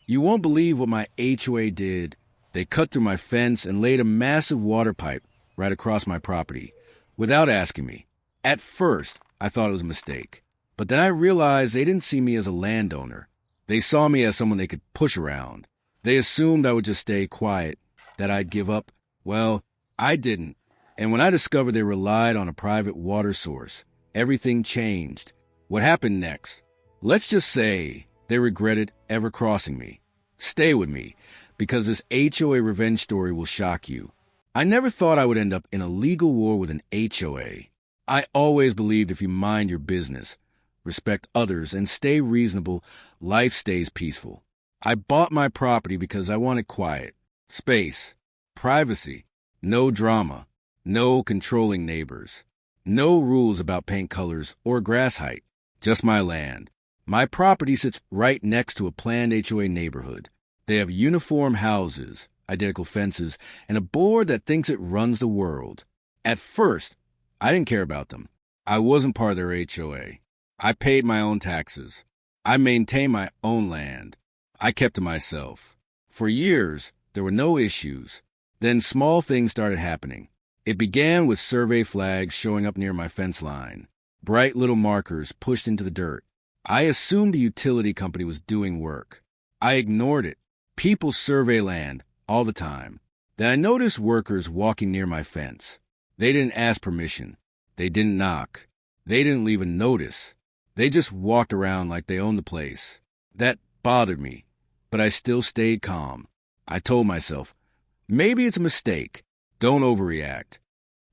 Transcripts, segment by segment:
You won't believe what my HOA did. They cut through my fence and laid a massive water pipe right across my property without asking me. At first, I thought it was a mistake. But then I realized they didn't see me as a landowner. They saw me as someone they could push around. They assumed I would just stay quiet, that I'd give up. Well, I didn't. And when I discovered they relied on a private water source, everything changed. What happened next? Let's just say they regretted ever crossing me. Stay with me, because this HOA revenge story will shock you. I never thought I would end up in a legal war with an HOA. I always believed if you mind your business, respect others, and stay reasonable, life stays peaceful. I bought my property because I wanted quiet, space, privacy, no drama, no controlling neighbors, no rules about paint colors or grass height, just my land. My property sits right next to a planned HOA neighborhood. They have uniform houses, identical fences, and a board that thinks it runs the world. At first, I didn't care about them. I wasn't part of their HOA. I paid my own taxes. I maintained my own land. I kept to myself. For years, there were no issues. Then small things started happening. It began with survey flags showing up near my fence line, bright little markers pushed into the dirt. I assumed a utility company was doing work. I ignored it. People survey land all the time. Then I noticed workers walking near my fence. They didn't ask permission. They didn't knock. They didn't leave a notice. They just walked around like they owned the place. That bothered me, but I still stayed calm. I told myself, maybe it's a mistake. Don't overreact.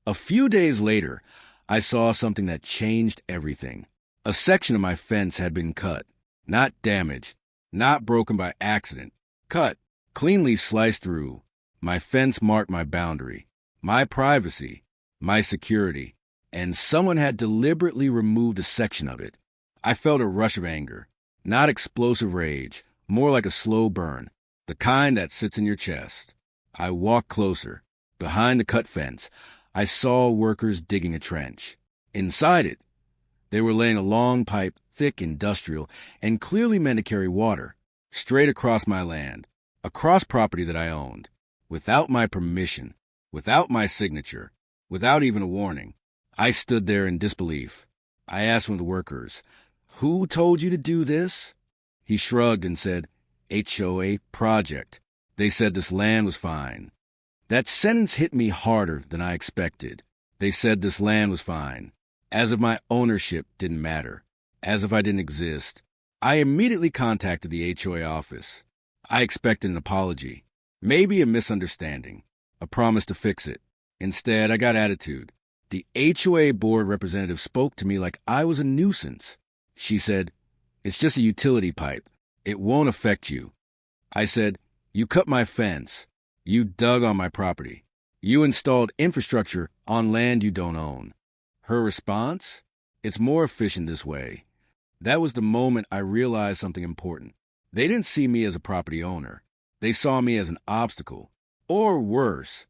A few days later, I saw something that changed everything. A section of my fence had been cut, not damaged, not broken by accident. Cut, cleanly sliced through. My fence marked my boundary, my privacy, my security, and someone had deliberately removed a section of it. I felt a rush of anger, not explosive rage, more like a slow burn, the kind that sits in your chest. I walked closer. Behind the cut fence, I saw workers digging a trench. Inside it, they were laying a long pipe, thick, industrial, and clearly meant to carry water, straight across my land, across property that I owned, without my permission, without my signature, without even a warning. I stood there in disbelief. I asked one of the workers, "Who told you to do this?" He shrugged and said, "HOA project. They said this land was fine." That sentence hit me harder than I expected. They said this land was fine, as if my ownership didn't matter, as if I didn't exist. I immediately contacted the HOA office. I expected an apology, maybe a misunderstanding, a promise to fix it. Instead, I got attitude. The HOA board representative spoke to me like I was a nuisance. She said, "It's just a utility pipe. It won't affect you." I said, "You cut my fence. You dug on my property. You installed infrastructure on land you don't own." Her response? "It's more efficient this way." That was the moment I realized something important. They didn't see me as a property owner. They saw me as an obstacle. Or worse,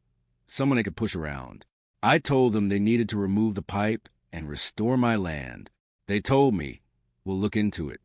someone they could push around. I told them they needed to remove the pipe and restore my land. They told me, "We'll look into it."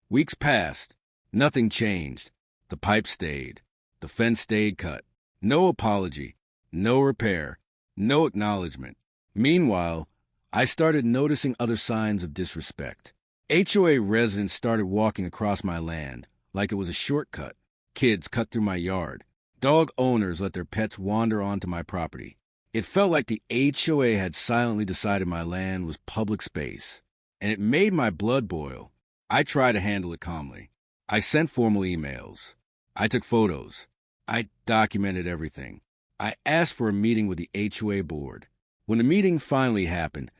Weeks passed. Nothing changed. The pipe stayed. The fence stayed cut. No apology, no repair, no acknowledgement. Meanwhile, I started noticing other signs of disrespect. HOA residents started walking across my land like it was a shortcut. Kids cut through my yard. Dog owners let their pets wander onto my property. It felt like the HOA had silently decided my land was public space, and it made my blood boil. I tried to handle it calmly. I sent formal emails. I took photos. I documented everything. I asked for a meeting with the HOA board. When the meeting finally happened,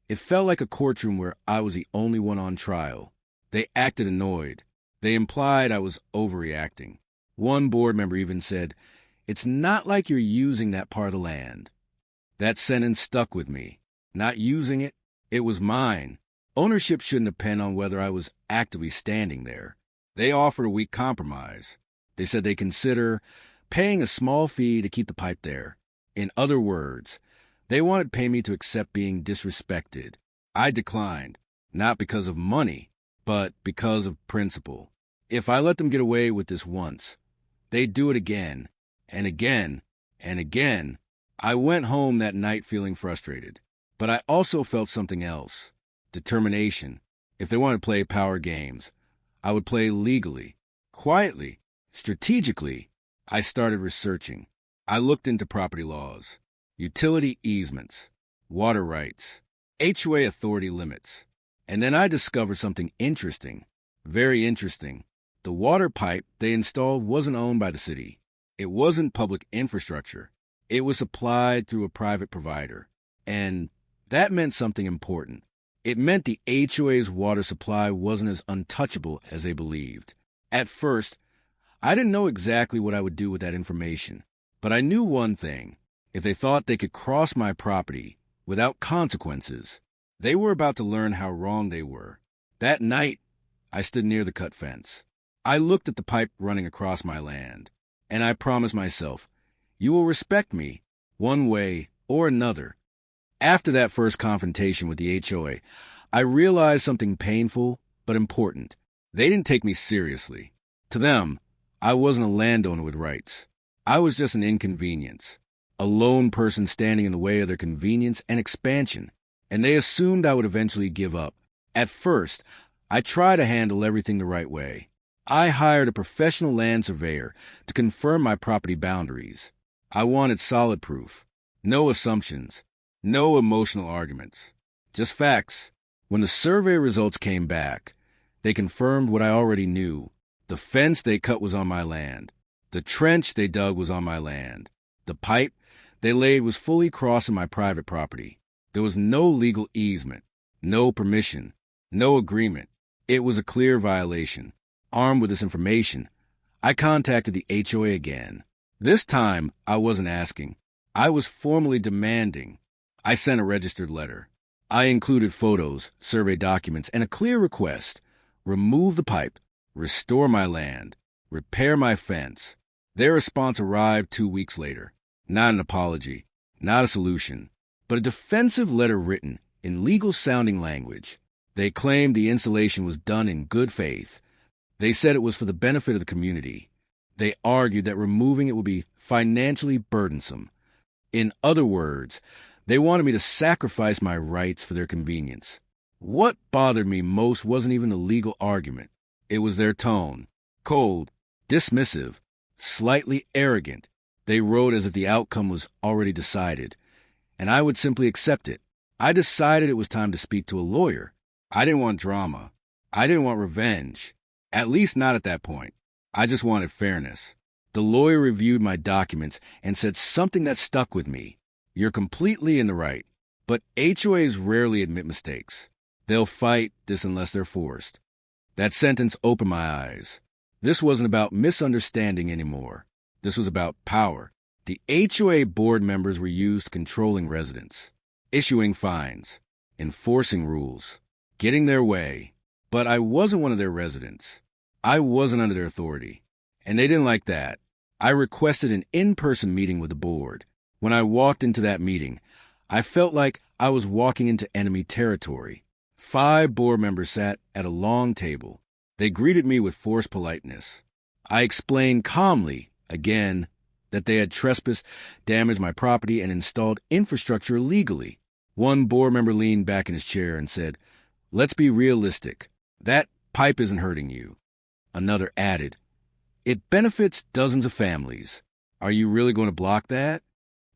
it felt like a courtroom where I was the only one on trial. They acted annoyed. They implied I was overreacting. One board member even said, "It's not like you're using that part of the land." That sentence stuck with me. Not using it, it was mine. Ownership shouldn't depend on whether I was actively standing there. They offered a weak compromise. They said they'd consider paying a small fee to keep the pipe there. In other words, they wanted to pay me to accept being disrespected. I declined, not because of money, but because of principle. If I let them get away with this once, they'd do it again, and again, and again. I went home that night feeling frustrated, but I also felt something else. Determination. If they wanted to play power games, I would play legally, quietly, strategically. I started researching. I looked into property laws, utility easements, water rights, HOA authority limits. And then I discovered something interesting, very interesting. The water pipe they installed wasn't owned by the city. It wasn't public infrastructure. It was supplied through a private provider. And that meant something important. It meant the HOA's water supply wasn't as untouchable as they believed. At first, I didn't know exactly what I would do with that information. But I knew one thing. If they thought they could cross my property without consequences, they were about to learn how wrong they were. That night, I stood near the cut fence. I looked at the pipe running across my land, and I promised myself, you will respect me, one way or another. After that first confrontation with the HOA, I realized something painful but important. They didn't take me seriously. To them, I wasn't a landowner with rights. I was just an inconvenience, a lone person standing in the way of their convenience and expansion, and they assumed I would eventually give up. At first, I tried to handle everything the right way. I hired a professional land surveyor to confirm my property boundaries. I wanted solid proof, no assumptions, no emotional arguments, just facts. When the survey results came back, they confirmed what I already knew. The fence they cut was on my land. The trench they dug was on my land. The pipe they laid was fully crossing my private property. There was no legal easement, no permission, no agreement. It was a clear violation. Armed with this information, I contacted the HOA again. This time, I wasn't asking. I was formally demanding. I sent a registered letter. I included photos, survey documents, and a clear request. Remove the pipe, restore my land, repair my fence. Their response arrived 2 weeks later. Not an apology, not a solution, but a defensive letter written in legal-sounding language. They claimed the installation was done in good faith. They said it was for the benefit of the community. They argued that removing it would be financially burdensome. In other words, they wanted me to sacrifice my rights for their convenience. What bothered me most wasn't even the legal argument. It was their tone. Cold, dismissive, slightly arrogant. They wrote as if the outcome was already decided, and I would simply accept it. I decided it was time to speak to a lawyer. I didn't want drama. I didn't want revenge. At least not at that point. I just wanted fairness. The lawyer reviewed my documents and said something that stuck with me. You're completely in the right, but HOAs rarely admit mistakes. They'll fight this unless they're forced. That sentence opened my eyes. This wasn't about misunderstanding anymore. This was about power. The HOA board members were used controlling residents, issuing fines, enforcing rules, getting their way. But I wasn't one of their residents. I wasn't under their authority. And they didn't like that. I requested an in-person meeting with the board. When I walked into that meeting, I felt like I was walking into enemy territory. 5 board members sat at a long table. They greeted me with forced politeness. I explained calmly, again, that they had trespassed, damaged my property, and installed infrastructure illegally. One board member leaned back in his chair and said, "Let's be realistic. That pipe isn't hurting you." Another added, "It benefits dozens of families. Are you really going to block that?"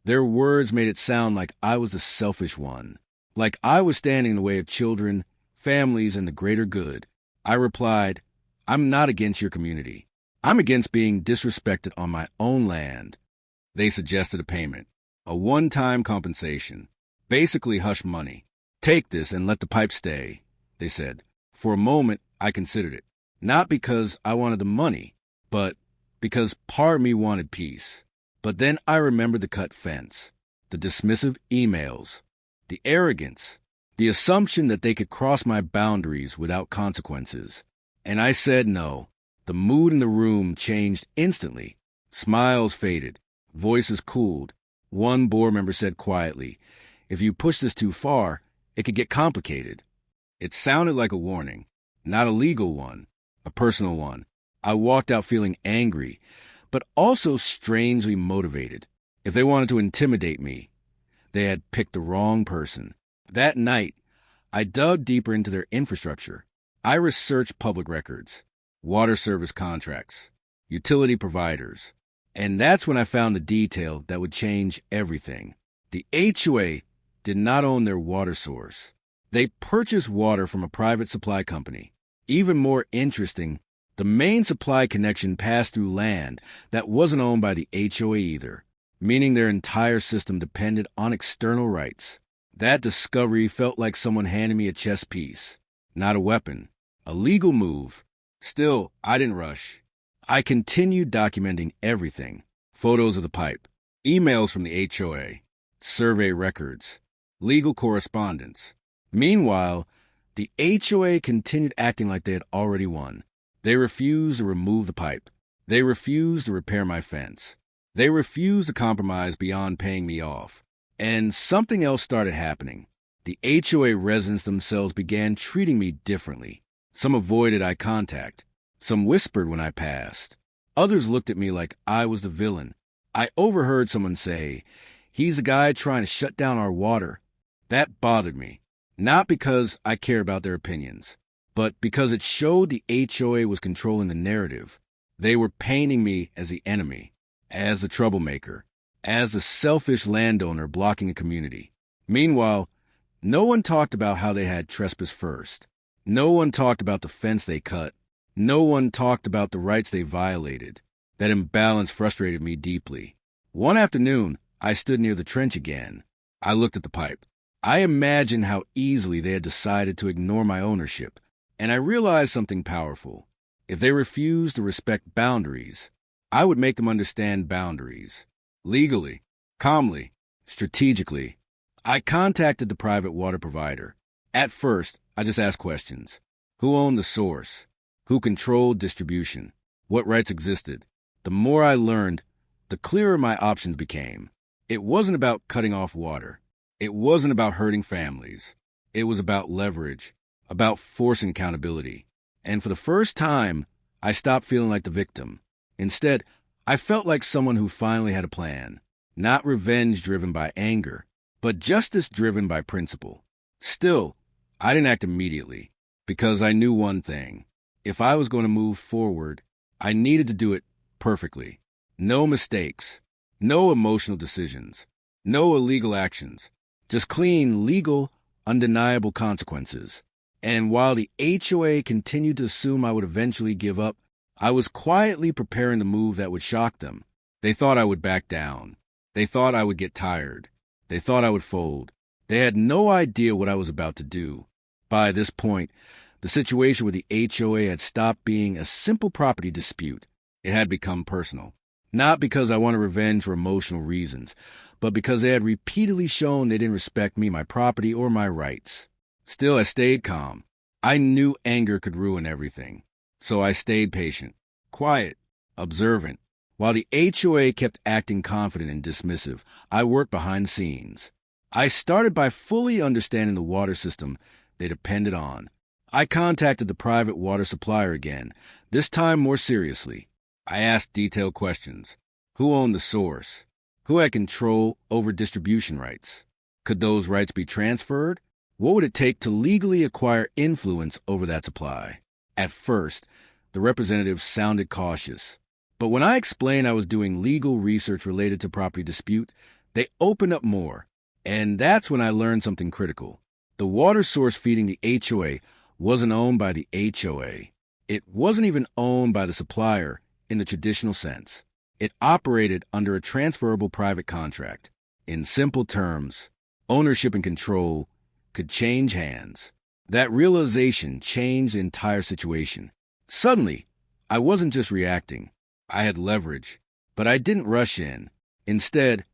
Their words made it sound like I was the selfish one, like I was standing in the way of children, families, and the greater good. I replied, "I'm not against your community. I'm against being disrespected on my own land." They suggested a payment, a one-time compensation, basically hush money. "Take this and let the pipe stay," they said. For a moment, I considered it. Not because I wanted the money, but because part of me wanted peace. But then I remembered the cut fence, the dismissive emails, the arrogance, the assumption that they could cross my boundaries without consequences. And I said no. The mood in the room changed instantly. Smiles faded. Voices cooled. One board member said quietly, "If you push this too far, it could get complicated." It sounded like a warning, not a legal one, a personal one. I walked out feeling angry, but also strangely motivated. If they wanted to intimidate me, they had picked the wrong person. That night, I dug deeper into their infrastructure. I researched public records, water service contracts, utility providers, and that's when I found the detail that would change everything. The HOA did not own their water source. They purchased water from a private supply company. Even more interesting, the main supply connection passed through land that wasn't owned by the HOA either, meaning their entire system depended on external rights. That discovery felt like someone handed me a chess piece, not a weapon, a legal move. Still, I didn't rush. I continued documenting everything: photos of the pipe, emails from the HOA, survey records, legal correspondence. Meanwhile, the HOA continued acting like they had already won. They refused to remove the pipe. They refused to repair my fence. They refused to compromise beyond paying me off. And something else started happening. The HOA residents themselves began treating me differently. Some avoided eye contact. Some whispered when I passed. Others looked at me like I was the villain. I overheard someone say, "He's the guy trying to shut down our water." That bothered me. Not because I care about their opinions, but because it showed the HOA was controlling the narrative. They were painting me as the enemy, as the troublemaker, as the selfish landowner blocking a community. Meanwhile, no one talked about how they had trespassed first. No one talked about the fence they cut. No one talked about the rights they violated. That imbalance frustrated me deeply. One afternoon, I stood near the trench again. I looked at the pipe. I imagined how easily they had decided to ignore my ownership, and I realized something powerful. If they refused to respect boundaries, I would make them understand boundaries. Legally, calmly, strategically. I contacted the private water provider. At first, I just asked questions. Who owned the source? Who controlled distribution? What rights existed? The more I learned, the clearer my options became. It wasn't about cutting off water. It wasn't about hurting families. It was about leverage, about forcing accountability. And for the first time, I stopped feeling like the victim. Instead, I felt like someone who finally had a plan. Not revenge driven by anger, but justice driven by principle. Still, I didn't act immediately, because I knew one thing. If I was going to move forward, I needed to do it perfectly. No mistakes, no emotional decisions, no illegal actions. Just clean, legal, undeniable consequences. And while the HOA continued to assume I would eventually give up, I was quietly preparing the move that would shock them. They thought I would back down. They thought I would get tired. They thought I would fold. They had no idea what I was about to do. By this point, the situation with the HOA had stopped being a simple property dispute. It had become personal. Not because I wanted revenge for emotional reasons, but because they had repeatedly shown they didn't respect me, my property, or my rights. Still, I stayed calm. I knew anger could ruin everything. So I stayed patient, quiet, observant. While the HOA kept acting confident and dismissive, I worked behind the scenes. I started by fully understanding the water system they depended on. I contacted the private water supplier again, this time more seriously. I asked detailed questions. Who owned the source? Who had control over distribution rights? Could those rights be transferred? What would it take to legally acquire influence over that supply? At first, the representatives sounded cautious. But when I explained I was doing legal research related to property dispute, they opened up more. And that's when I learned something critical. The water source feeding the HOA wasn't owned by the HOA. It wasn't even owned by the supplier in the traditional sense. It operated under a transferable private contract. In simple terms, ownership and control could change hands. That realization changed the entire situation. Suddenly, I wasn't just reacting. I had leverage, but I didn't rush in. Instead,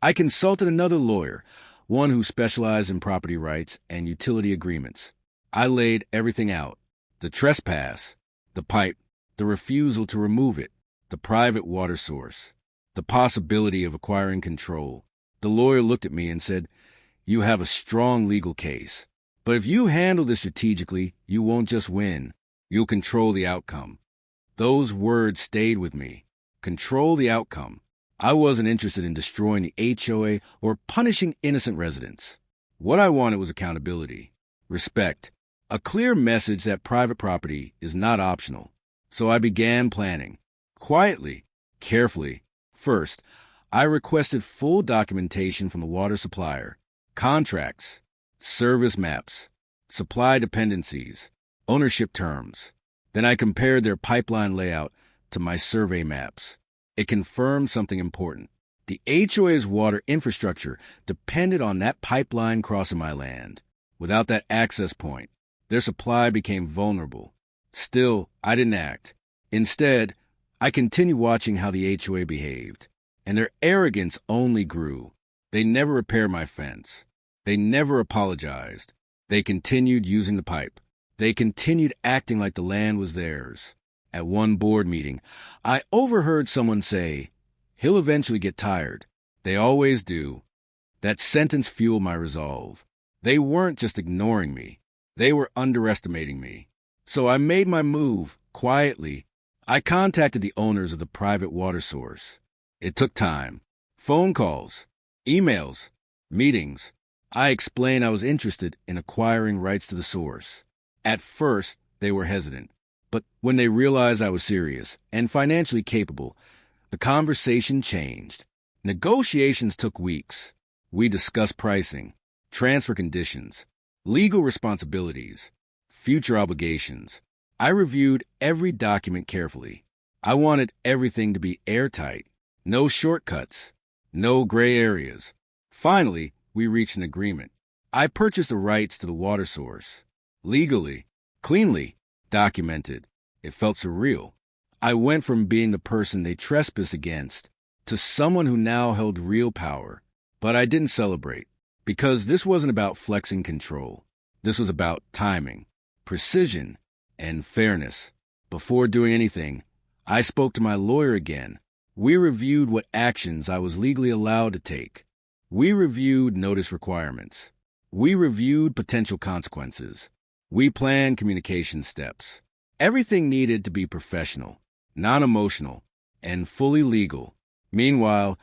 I consulted another lawyer, one who specialized in property rights and utility agreements. I laid everything out: the trespass, the pipe, the refusal to remove it, the private water source, the possibility of acquiring control. The lawyer looked at me and said, "You have a strong legal case. But if you handle this strategically, you won't just win. You'll control the outcome." Those words stayed with me. Control the outcome. I wasn't interested in destroying the HOA or punishing innocent residents. What I wanted was accountability, respect, a clear message that private property is not optional. So I began planning. Quietly, carefully. First, I requested full documentation from the water supplier, contracts, service maps, supply dependencies, ownership terms. Then I compared their pipeline layout to my survey maps. It confirmed something important. The HOA's water infrastructure depended on that pipeline crossing my land. Without that access point, their supply became vulnerable. Still, I didn't act. Instead, I continued watching how the HOA behaved, and their arrogance only grew. They never repaired my fence. They never apologized. They continued using the pipe. They continued acting like the land was theirs. At one board meeting, I overheard someone say, "He'll eventually get tired." They always do. That sentence fueled my resolve. They weren't just ignoring me. They were underestimating me. So I made my move, quietly. I contacted the owners of the private water source. It took time. Phone calls, emails, meetings. I explained I was interested in acquiring rights to the source. At first, they were hesitant. But when they realized I was serious and financially capable, the conversation changed. Negotiations took weeks. We discussed pricing, transfer conditions, legal responsibilities, future obligations. I reviewed every document carefully. I wanted everything to be airtight, no shortcuts, no gray areas. Finally, we reached an agreement. I purchased the rights to the water source. Legally, cleanly, documented. It felt surreal. I went from being the person they trespassed against to someone who now held real power. But I didn't celebrate, because this wasn't about flexing control. This was about timing, precision, and fairness. Before doing anything, I spoke to my lawyer again. We reviewed what actions I was legally allowed to take. We reviewed notice requirements. We reviewed potential consequences. We planned communication steps. Everything needed to be professional, non-emotional, and fully legal. Meanwhile,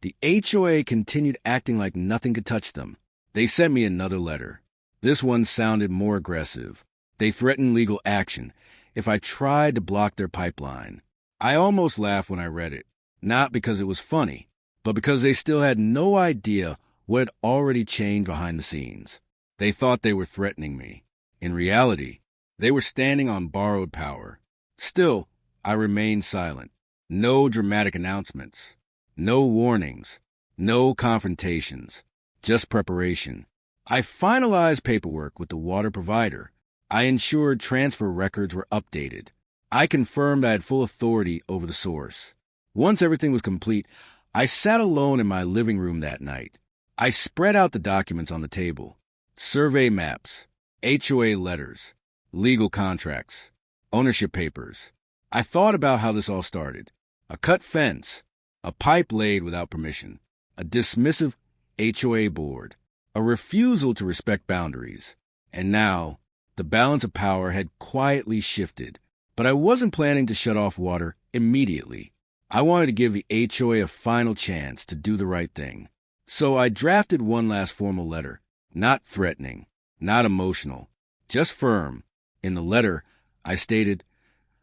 the HOA continued acting like nothing could touch them. They sent me another letter. This one sounded more aggressive. They threatened legal action if I tried to block their pipeline. I almost laughed when I read it, not because it was funny, but because they still had no idea what had already changed behind the scenes. They thought they were threatening me. In reality, they were standing on borrowed power. Still, I remained silent. No dramatic announcements. No warnings. No confrontations. Just preparation. I finalized paperwork with the water provider. I ensured transfer records were updated. I confirmed I had full authority over the source. Once everything was complete, I sat alone in my living room that night. I spread out the documents on the table. Survey maps, HOA letters, legal contracts, ownership papers. I thought about how this all started. A cut fence, a pipe laid without permission, a dismissive HOA board, a refusal to respect boundaries. And now, the balance of power had quietly shifted. But I wasn't planning to shut off water immediately. I wanted to give the HOA a final chance to do the right thing. So I drafted one last formal letter, not threatening, not emotional, just firm. In the letter, I stated,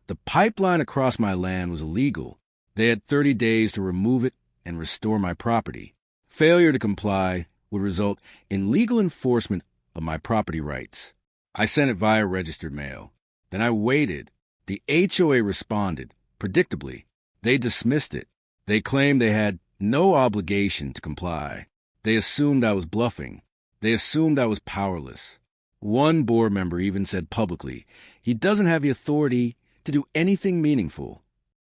the pipeline across my land was illegal. They had 30 days to remove it and restore my property. Failure to comply would result in legal enforcement of my property rights. I sent it via registered mail. Then I waited. The HOA responded, predictably. They dismissed it. They claimed they had no obligation to comply. They assumed I was bluffing. They assumed I was powerless. One board member even said publicly, he doesn't have the authority to do anything meaningful.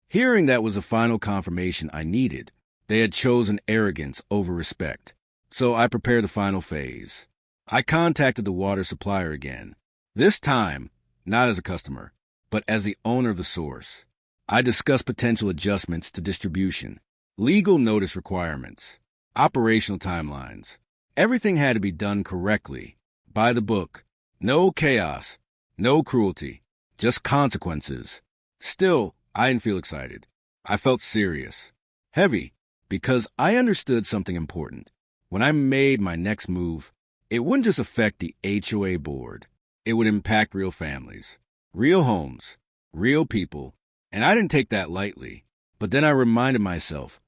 Hearing that was the final confirmation I needed. They had chosen arrogance over respect. So I prepared the final phase. I contacted the water supplier again. This time, not as a customer, but as the owner of the source. I discussed potential adjustments to distribution, legal notice requirements, operational timelines. Everything had to be done correctly, by the book. No chaos, no cruelty, just consequences. Still, I didn't feel excited. I felt serious. Heavy, because I understood something important. When I made my next move, it wouldn't just affect the HOA board. It would impact real families, real homes, real people, and I didn't take that lightly. But then I reminded myself,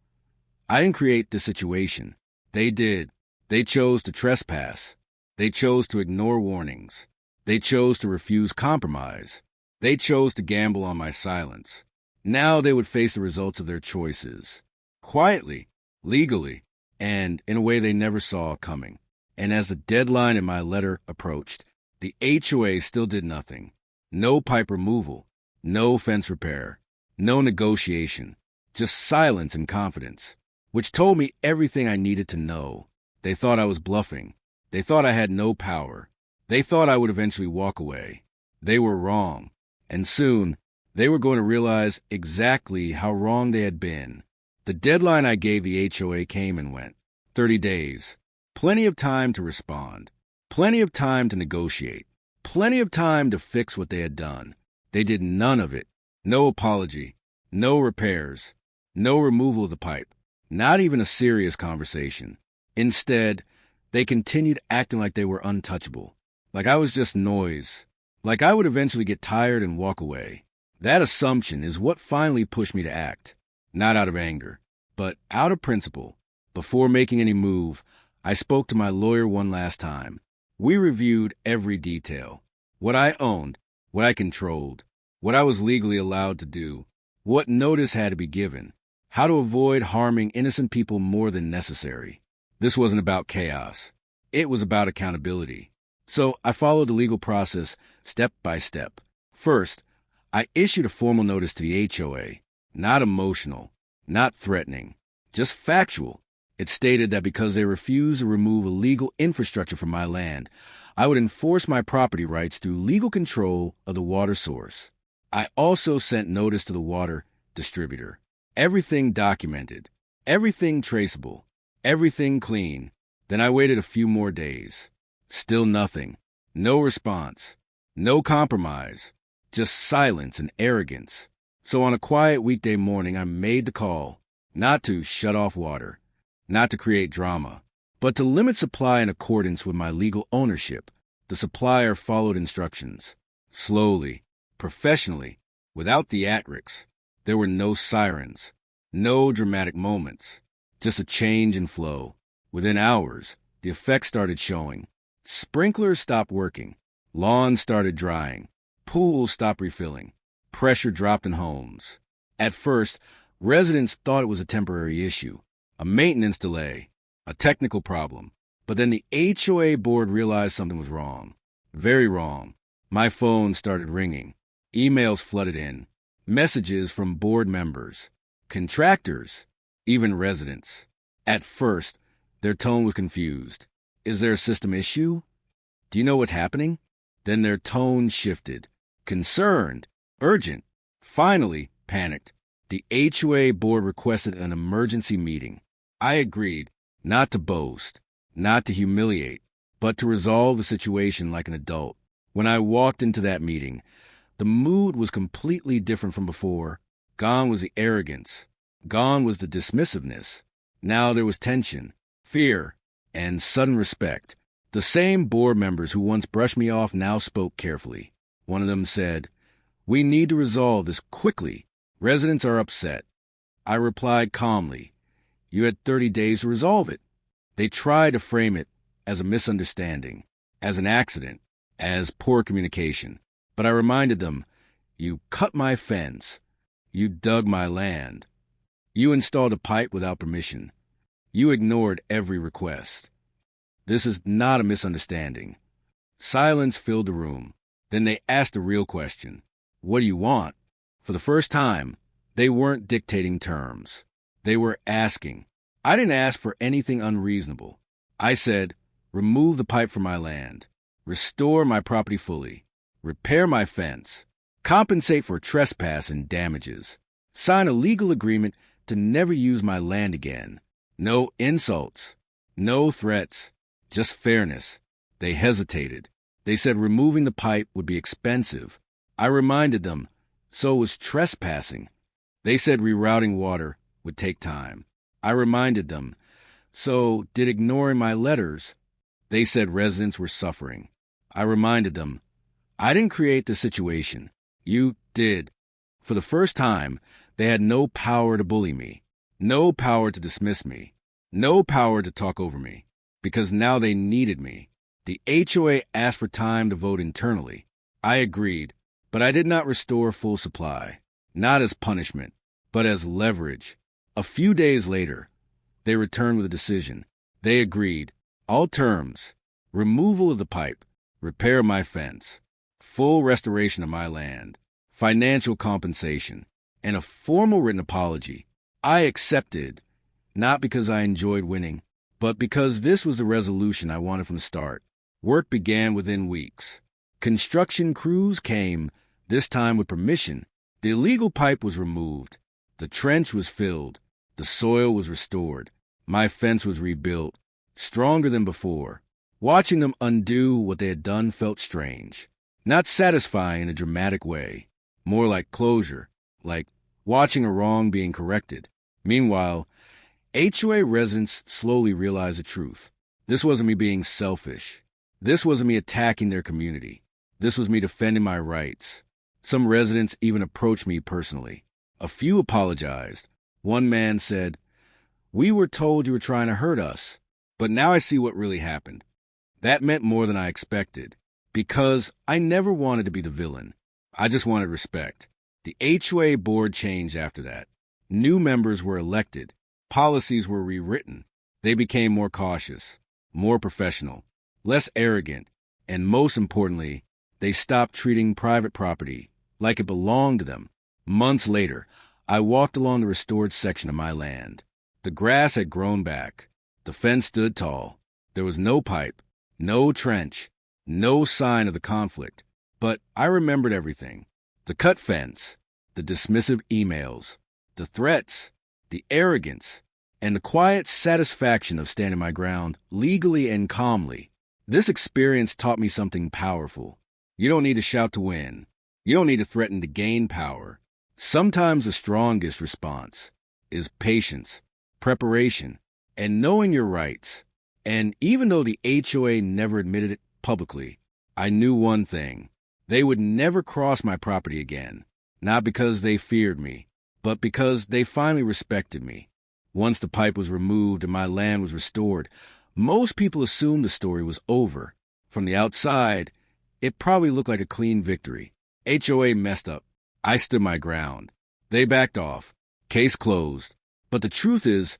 I didn't create the situation. They did. They chose to trespass. They chose to ignore warnings. They chose to refuse compromise. They chose to gamble on my silence. Now they would face the results of their choices. Quietly, legally, and in a way they never saw coming. And as the deadline in my letter approached, the HOA still did nothing. No pipe removal, no fence repair, no negotiation, just silence and confidence, which told me everything I needed to know. They thought I was bluffing. They thought I had no power. They thought I would eventually walk away. They were wrong. And soon, they were going to realize exactly how wrong they had been. The deadline I gave the HOA came and went. 30 days. Plenty of time to respond. Plenty of time to negotiate. Plenty of time to fix what they had done. They did none of it. No apology. No repairs. No removal of the pipe. Not even a serious conversation. Instead, they continued acting like they were untouchable. Like I was just noise. Like I would eventually get tired and walk away. That assumption is what finally pushed me to act. Not out of anger, but out of principle. Before making any move, I spoke to my lawyer one last time. We reviewed every detail. What I owned, what I controlled, what I was legally allowed to do, what notice had to be given, how to avoid harming innocent people more than necessary. This wasn't about chaos. It was about accountability. So I followed the legal process step by step. First, I issued a formal notice to the HOA, not emotional, not threatening, just factual. It stated that because they refused to remove illegal infrastructure from my land, I would enforce my property rights through legal control of the water source. I also sent notice to the water distributor. Everything documented, everything traceable, everything clean. Then I waited a few more days. Still nothing. No response. No compromise. Just silence and arrogance. So on a quiet weekday morning, I made the call, not to shut off water, not to create drama, but to limit supply in accordance with my legal ownership. The supplier followed instructions. Slowly, professionally, without theatrics. There were no sirens, no dramatic moments, just a change in flow. Within hours, the effects started showing. Sprinklers stopped working. Lawns started drying. Pools stopped refilling. Pressure dropped in homes. At first, residents thought it was a temporary issue, a maintenance delay, a technical problem. But then the HOA board realized something was wrong. Very wrong. My phone started ringing. Emails flooded in. Messages from board members, contractors, even residents. At first, their tone was confused. Is there a system issue? Do you know what's happening? Then their tone shifted. Concerned, urgent, finally panicked. The HOA board requested an emergency meeting. I agreed, not to boast, not to humiliate, but to resolve the situation like an adult. When I walked into that meeting, the mood was completely different from before. Gone was the arrogance. Gone was the dismissiveness. Now there was tension, fear, and sudden respect. The same board members who once brushed me off now spoke carefully. One of them said, "We need to resolve this quickly. Residents are upset." I replied calmly, "You had 30 days to resolve it." They tried to frame it as a misunderstanding, as an accident, as poor communication. But I reminded them, you cut my fence. You dug my land. You installed a pipe without permission. You ignored every request. This is not a misunderstanding. Silence filled the room. Then they asked the real question. What do you want? For the first time, they weren't dictating terms. They were asking. I didn't ask for anything unreasonable. I said, remove the pipe from my land. Restore my property fully. Repair my fence. Compensate for trespass and damages. Sign a legal agreement to never use my land again. No insults. No threats. Just fairness. They hesitated. They said removing the pipe would be expensive. I reminded them, so was trespassing. They said rerouting water would take time. I reminded them. So, did ignoring my letters? They said residents were suffering. I reminded them. I didn't create the situation. You did. For the first time, they had no power to bully me, no power to dismiss me, no power to talk over me, because now they needed me. The HOA asked for time to vote internally. I agreed, but I did not restore full supply, not as punishment, but as leverage. A few days later, they returned with a decision. They agreed. All terms: removal of the pipe, repair of my fence, full restoration of my land, financial compensation, and a formal written apology. I accepted, not because I enjoyed winning, but because this was the resolution I wanted from the start. Work began within weeks. Construction crews came, this time with permission. The illegal pipe was removed. The trench was filled. The soil was restored. My fence was rebuilt, stronger than before. Watching them undo what they had done felt strange. Not satisfying in a dramatic way. More like closure, like watching a wrong being corrected. Meanwhile, HOA residents slowly realized the truth. This wasn't me being selfish. This wasn't me attacking their community. This was me defending my rights. Some residents even approached me personally. A few apologized. One man said, "We were told you were trying to hurt us, but now I see what really happened." That meant more than I expected, because I never wanted to be the villain. I just wanted respect. The HOA board changed after that. New members were elected. Policies were rewritten. They became more cautious, more professional, less arrogant, and most importantly, they stopped treating private property like it belonged to them. Months later, I walked along the restored section of my land. The grass had grown back. The fence stood tall. There was no pipe, no trench, no sign of the conflict. But I remembered everything. The cut fence, the dismissive emails, the threats, the arrogance, and the quiet satisfaction of standing my ground legally and calmly. This experience taught me something powerful. You don't need to shout to win. You don't need to threaten to gain power. Sometimes the strongest response is patience, preparation, and knowing your rights. And even though the HOA never admitted it publicly, I knew one thing. They would never cross my property again, not because they feared me, but because they finally respected me. Once the pipe was removed and my land was restored, most people assumed the story was over. From the outside, it probably looked like a clean victory. HOA messed up. I stood my ground. They backed off. Case closed. But the truth is,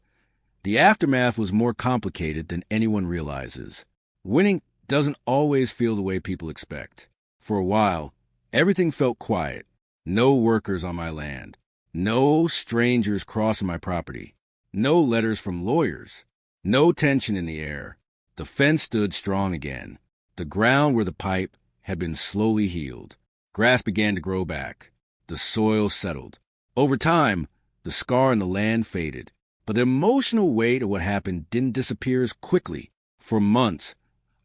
the aftermath was more complicated than anyone realizes. Winning doesn't always feel the way people expect. For a while, everything felt quiet. No workers on my land. No strangers crossing my property. No letters from lawyers. No tension in the air. The fence stood strong again. The ground where the pipe had been slowly healed. Grass began to grow back. The soil settled. Over time, the scar in the land faded. But the emotional weight of what happened didn't disappear as quickly. For months,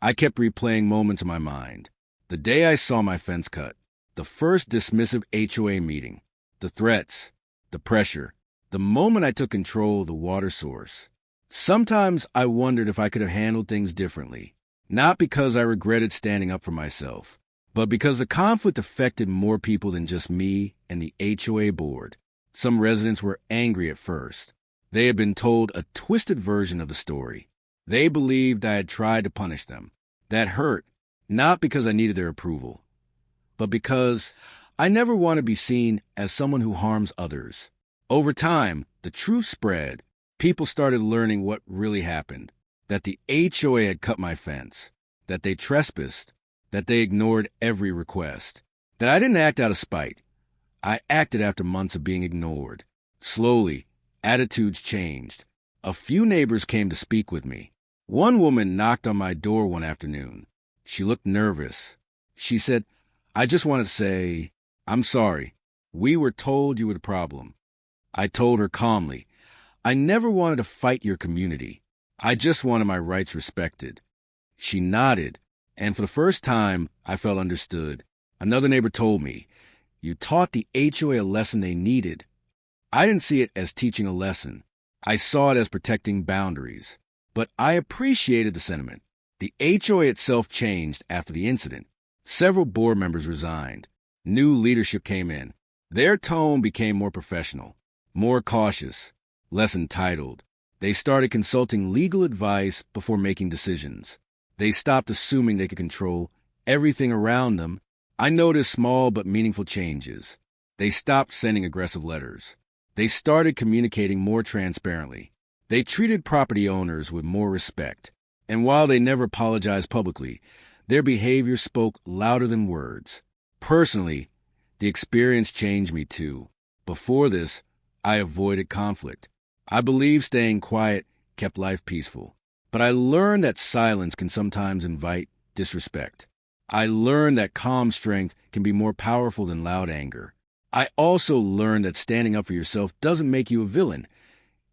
I kept replaying moments in my mind. The day I saw my fence cut, the first dismissive HOA meeting, the threats, the pressure, the moment I took control of the water source. Sometimes I wondered if I could have handled things differently, not because I regretted standing up for myself, but because the conflict affected more people than just me and the HOA board. Some residents were angry at first. They had been told a twisted version of the story. They believed I had tried to punish them. That hurt, not because I needed their approval, but because I never want to be seen as someone who harms others. Over time, the truth spread. People started learning what really happened, that the HOA had cut my fence, that they trespassed, that they ignored every request, that I didn't act out of spite. I acted after months of being ignored. Slowly, attitudes changed. A few neighbors came to speak with me. One woman knocked on my door one afternoon. She looked nervous. She said, "I just want to say, I'm sorry. We were told you were the problem." I told her calmly, "I never wanted to fight your community. I just wanted my rights respected." She nodded, and for the first time, I felt understood. Another neighbor told me, "You taught the HOA a lesson they needed." I didn't see it as teaching a lesson. I saw it as protecting boundaries. But I appreciated the sentiment. The HOA itself changed after the incident. Several board members resigned. New leadership came in. Their tone became more professional, more cautious, less entitled. They started consulting legal advice before making decisions. They stopped assuming they could control everything around them. I noticed small but meaningful changes. They stopped sending aggressive letters. They started communicating more transparently. They treated property owners with more respect. And while they never apologized publicly, their behavior spoke louder than words. Personally, the experience changed me too. Before this, I avoided conflict. I believed staying quiet kept life peaceful. But I learned that silence can sometimes invite disrespect. I learned that calm strength can be more powerful than loud anger. I also learned that standing up for yourself doesn't make you a villain,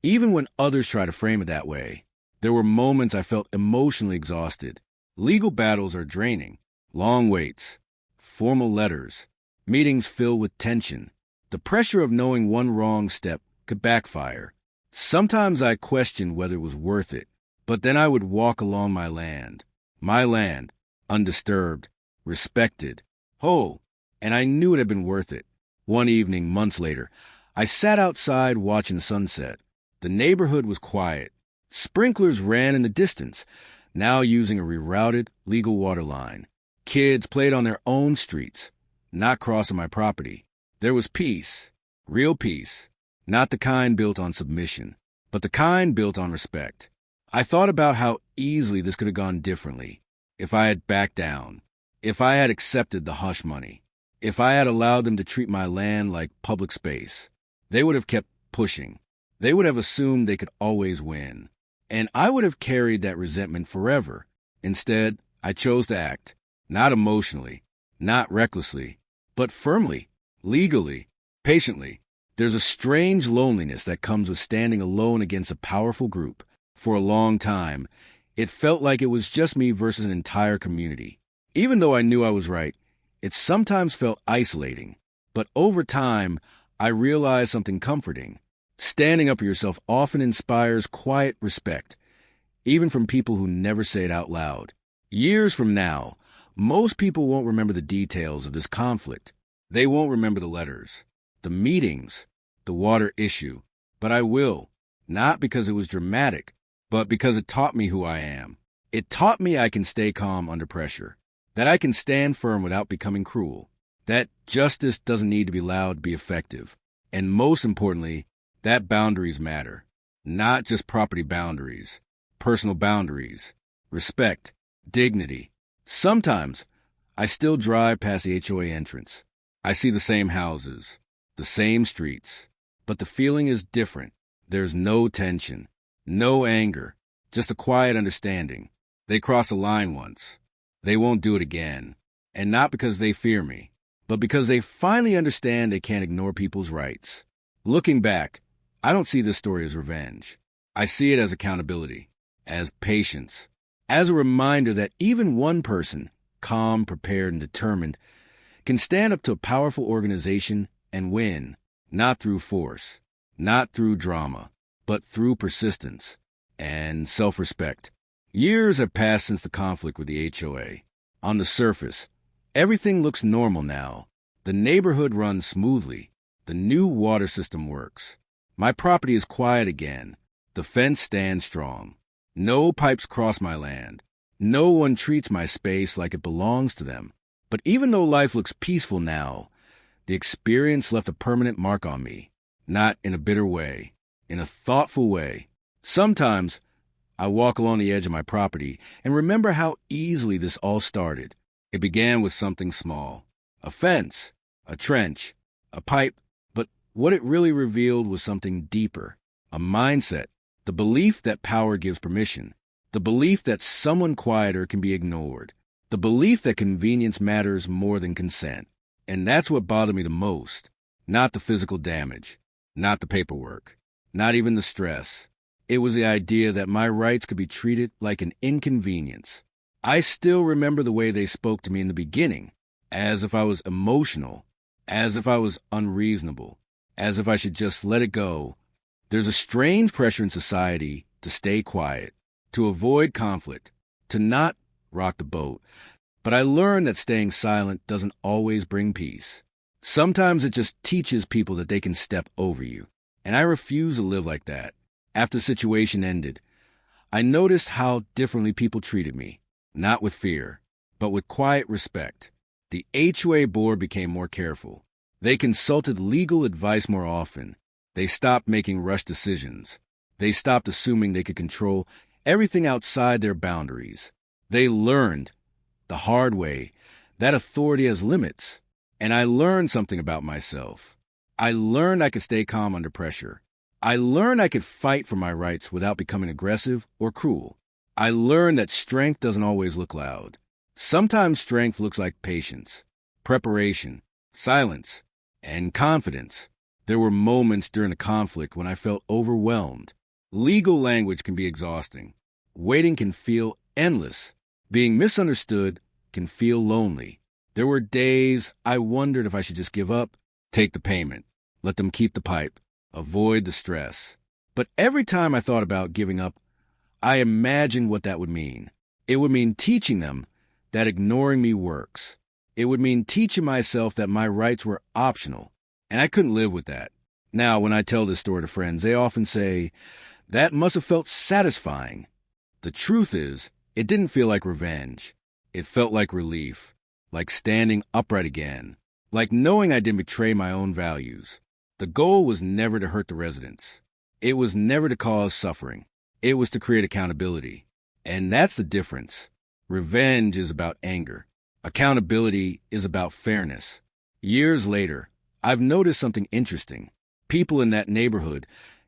even when others try to frame it that way. There were moments I felt emotionally exhausted. Legal battles are draining. Long waits, formal letters, meetings filled with tension. The pressure of knowing one wrong step could backfire. Sometimes I questioned whether it was worth it, but then I would walk along my land, undisturbed, respected, whole, and I knew it had been worth it. One evening, months later, I sat outside watching sunset. The neighborhood was quiet. Sprinklers ran in the distance, now using a rerouted legal water line. Kids played on their own streets, not crossing my property. There was peace, real peace, not the kind built on submission, but the kind built on respect. I thought about how easily this could have gone differently. If I had backed down, if I had accepted the hush money, if I had allowed them to treat my land like public space, they would have kept pushing. They would have assumed they could always win. And I would have carried that resentment forever. Instead, I chose to act, not emotionally, not recklessly, but firmly, legally, patiently. There's a strange loneliness that comes with standing alone against a powerful group. For a long time, it felt like it was just me versus an entire community. Even though I knew I was right, it sometimes felt isolating. But over time, I realized something comforting. Standing up for yourself often inspires quiet respect, even from people who never say it out loud. Years from now, most people won't remember the details of this conflict. They won't remember the letters, the meetings, the water issue. But I will, not because it was dramatic, but because it taught me who I am. It taught me I can stay calm under pressure, that I can stand firm without becoming cruel, that justice doesn't need to be loud to be effective, and most importantly, that boundaries matter. Not just property boundaries, personal boundaries, respect, dignity. Sometimes, I still drive past the HOA entrance. I see the same houses, the same streets, but the feeling is different. There's no tension, no anger, just a quiet understanding. They crossed a line once. They won't do it again. And not because they fear me, but because they finally understand they can't ignore people's rights. Looking back, I don't see this story as revenge. I see it as accountability, as patience, as a reminder that even one person, calm, prepared, and determined, can stand up to a powerful organization and win, not through force, not through drama, but through persistence and self-respect. Years have passed since the conflict with the HOA. On the surface, everything looks normal now. The neighborhood runs smoothly. The new water system works. My property is quiet again. The fence stands strong. No pipes cross my land. No one treats my space like it belongs to them. But even though life looks peaceful now, the experience left a permanent mark on me. Not in a bitter way, in a thoughtful way. Sometimes, I walk along the edge of my property and remember how easily this all started. It began with something small. A fence, a trench, a pipe. But what it really revealed was something deeper. A mindset. The belief that power gives permission. The belief that someone quieter can be ignored. The belief that convenience matters more than consent. And that's what bothered me the most. Not the physical damage. Not the paperwork. Not even the stress. It was the idea that my rights could be treated like an inconvenience. I still remember the way they spoke to me in the beginning, as if I was emotional, as if I was unreasonable, as if I should just let it go. There's a strange pressure in society to stay quiet, to avoid conflict, to not rock the boat. But I learned that staying silent doesn't always bring peace. Sometimes it just teaches people that they can step over you. And I refuse to live like that. After the situation ended, I noticed how differently people treated me, not with fear, but with quiet respect. The HOA board became more careful. They consulted legal advice more often. They stopped making rushed decisions. They stopped assuming they could control everything outside their boundaries. They learned the hard way that authority has limits. And I learned something about myself. I learned I could stay calm under pressure. I learned I could fight for my rights without becoming aggressive or cruel. I learned that strength doesn't always look loud. Sometimes strength looks like patience, preparation, silence, and confidence. There were moments during the conflict when I felt overwhelmed. Legal language can be exhausting. Waiting can feel endless. Being misunderstood can feel lonely. There were days I wondered if I should just give up, take the payment, let them keep the pipe, avoid the stress. But every time I thought about giving up, I imagined what that would mean. It would mean teaching them that ignoring me works. It would mean teaching myself that my rights were optional, and I couldn't live with that. Now, when I tell this story to friends, they often say, that must have felt satisfying. The truth is, it didn't feel like revenge. It felt like relief. Like standing upright again, like knowing I didn't betray my own values. The goal was never to hurt the residents. It was never to cause suffering. It was to create accountability. And that's the difference. Revenge is about anger. Accountability is about fairness. Years later, I've noticed something interesting. People in that neighborhood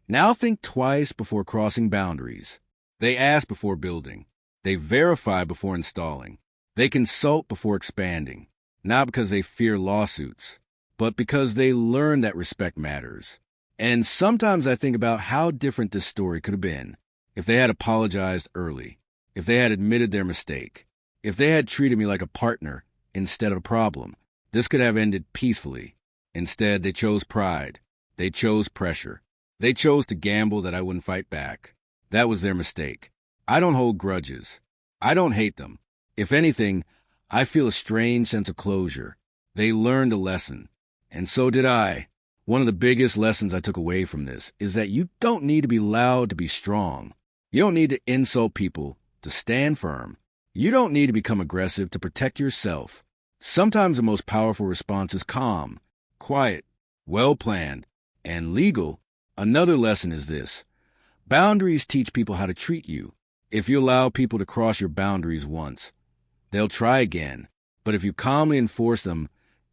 now think twice before crossing boundaries. They ask before building. They verify before installing. They consult before expanding, not because they fear lawsuits, but because they learn that respect matters. And sometimes I think about how different this story could have been if they had apologized early, if they had admitted their mistake, if they had treated me like a partner instead of a problem. This could have ended peacefully. Instead, they chose pride. They chose pressure. They chose to gamble that I wouldn't fight back. That was their mistake. I don't hold grudges. I don't hate them. If anything, I feel a strange sense of closure. They learned a lesson, and so did I. One of the biggest lessons I took away from this is that you don't need to be loud to be strong. You don't need to insult people to stand firm. You don't need to become aggressive to protect yourself. Sometimes the most powerful response is calm, quiet, well-planned, and legal. Another lesson is this. Boundaries teach people how to treat you. If you allow people to cross your boundaries once, they'll try again, but if you calmly enforce them,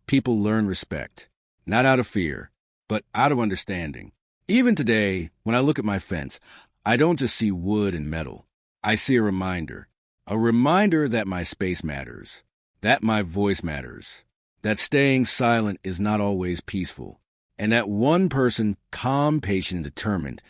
people learn respect, not out of fear, but out of understanding. Even today, when I look at my fence, I don't just see wood and metal. I see a reminder that my space matters, that my voice matters, that staying silent is not always peaceful, and that one person, calm, patient, and determined,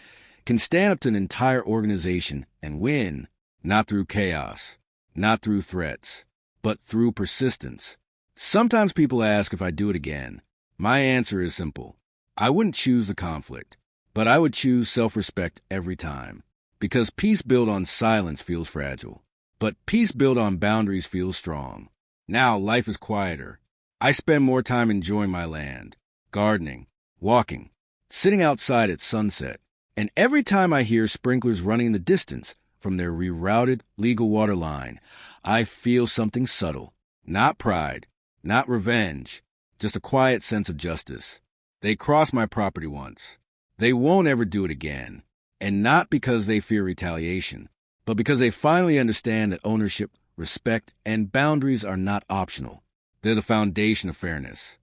can stand up to an entire organization and win, not through chaos. Not through threats, but through persistence. Sometimes people ask if I do it again. My answer is simple. I wouldn't choose the conflict, but I would choose self-respect every time. Because peace built on silence feels fragile, but peace built on boundaries feels strong. Now life is quieter. I spend more time enjoying my land, gardening, walking, sitting outside at sunset. And every time I hear sprinklers running in the distance, from their rerouted legal water line, I feel something subtle. Not pride, not revenge, just a quiet sense of justice. They crossed my property once. They won't ever do it again. And not because they fear retaliation, but because they finally understand that ownership, respect, and boundaries are not optional. They're the foundation of fairness.